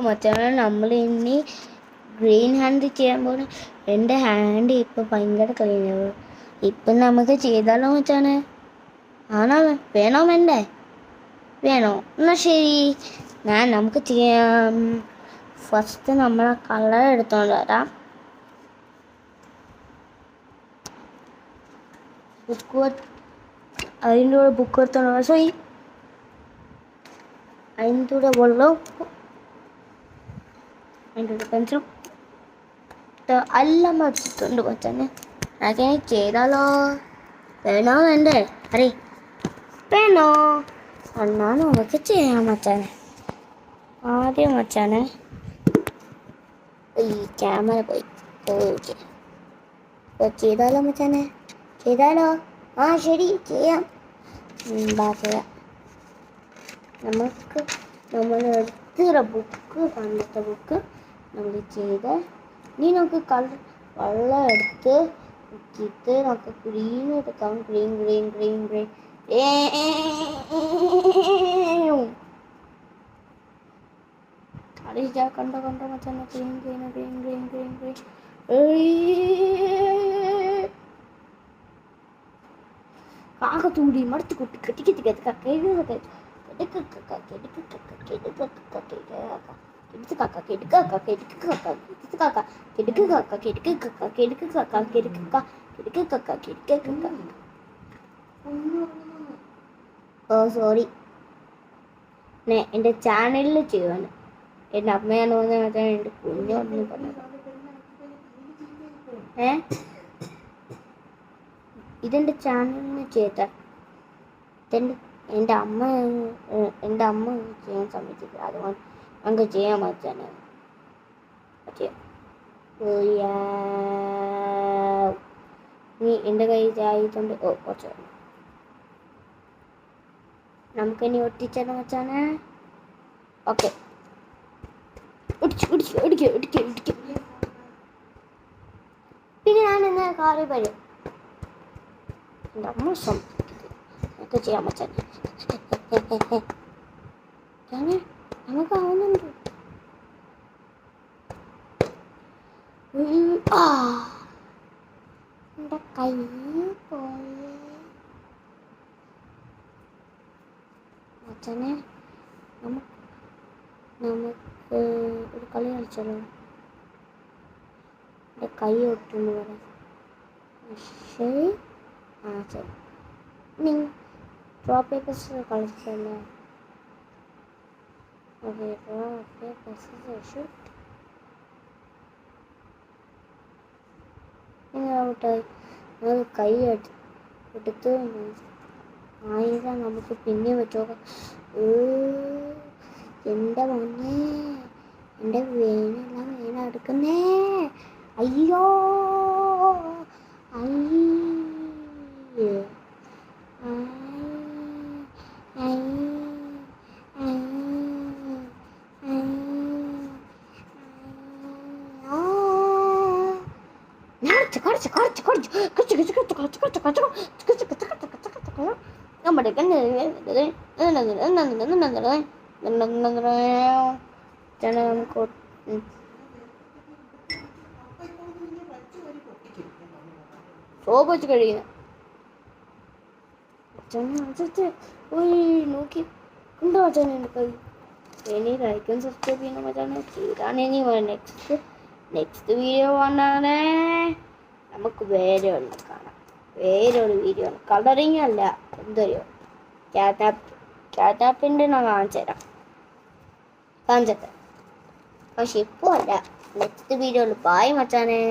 മച്ചാനെ നമ്മൾ ഇനി ഗ്രീൻ ഹാൻഡ് ചെയ്യാൻ പോകുന്ന. എൻ്റെ ഹാൻഡ് ഇപ്പം ഭയങ്കര ക്ലീനാണ്. ഇപ്പം നമുക്ക് ചെയ്താലോ മച്ചാനെ? ആണോ? വേണോ വേണ്ടേ? വേണോ? എന്നാൽ ശരി, നമുക്ക് ചെയ്യാം. ഫസ്റ്റ് നമ്മൾ കളർ എടുത്തോണ്ട് വരാം. അതിൻ്റെ കൂടെ ബുക്ക് എടുത്തോണ്ട് വരാം. സോറി, അതിൻ്റെ കൂടെ വെള്ളവും അതിൻ്റെ കൂടെ പെൻസിലും എല്ലാം വെച്ചിട്ടുണ്ട് മച്ചാനെ. അങ്ങനെ ചെയ്താലോ? വേണോ വേണ്ടേ? അറേ വേണോ? എന്നാ നമുക്ക് ചെയ്യാം മച്ചാനെ. ആദ്യം മച്ചാനെ ഈ ക്യാമറ പോയി ചെയ്താലോ മച്ചാനെ? ചെയ്താലോ? ആ ശരി, ചെയ്യാം. ചെയ്യാം. നമുക്ക് നമ്മൾ എടുത്ത ബുക്ക്, പണ്ടത്തെ ബുക്ക് നമ്മൾ ചെയ്ത് ഇനി നമുക്ക് വെള്ളം എടുത്ത് നോക്കിയിട്ട് നമുക്ക് ഗ്രീൻ എടുക്കാം. ഗ്രീൻ ഗ്രീൻ ഗ്രീൻ ഗ്രീൻ കണ്ടോ കണ്ടോ മച്ചാനെ? Green green green green green green കാക്കത്തൂടി മടുത്ത് കുട്ടി കെട്ടി കെട്ടി കെട്ടി ഓ സോറി, എൻ്റെ ചാനലിൽ ചെയ്യുവാണ്. എൻ്റെ അമ്മയാണ് പറഞ്ഞാൽ എൻ്റെ കുഞ്ഞോന്ന് പറഞ്ഞത്. ഇതെൻ്റെ ചാനലിന് ചെയ്താൽ എൻ്റെ അമ്മ ചെയ്യാൻ സമ്മതിച്ചില്ല. അതുകൊണ്ട് നമുക്ക് ചെയ്യാൻ പറ്റാണ്. നീ എൻ്റെ കൈ ആയതുകൊണ്ട് കുറച്ച് നമുക്കിനി ഒട്ടിച്ചാലോ മച്ചാനെ? ഓക്കെ, ഇടിക്കും. പിന്നെ ഞാൻ എന്നാ കാറി വരും. എൻ്റെ അമ്മ ഒക്കെ ചെയ്യാൻ മച്ചാനെ. നമുക്ക് ആവുന്നുണ്ട്. എൻ്റെ കൈ പോയി മച്ചാനെ. നമുക്ക് ഒരു കളി കളിച്ചാലോ? എൻ്റെ കൈ ഒട്ടുന്നു പറയാം. ശരി, ശരി. ഡ്രോ പേപ്പേഴ്സ് കളിച്ചല്ലേ? Okay, draw papers shoot. നമുക്ക് കൈ എടുത്ത് ആയിരം നമുക്ക് പിന്നെ വെച്ചോ. എൻ്റെ മോനെ, എൻ്റെ വേനെല്ലാം വേന എടുക്കുന്നേ. അയ്യോ സോപ്പ് വെച്ച് കഴിയുന്ന നോക്കി ഉണ്ടോ മച്ചാനെ? എൻ്റെ കൈ ഇനി ലൈക്കും സബ്സ്ക്രൈബ് ചെയ്യണം മച്ചാനെ. ചെയ്താണ് ഇനി നെക്സ്റ്റ് വീഡിയോ വന്നാലേ നമുക്ക് വേറെ ഒന്ന് കാണാം. വേറൊരു വീഡിയോ ആണ്, കളറിങ് അല്ല, എന്തോ ക്യാറ്റാപ്പിൻ്റെ ഞാൻ കാണിച്ചത്. പക്ഷെ ഇപ്പോൾ അല്ല, നെക്സ്റ്റ് വീഡിയോയിൽ. ബായ് മച്ചാനെ.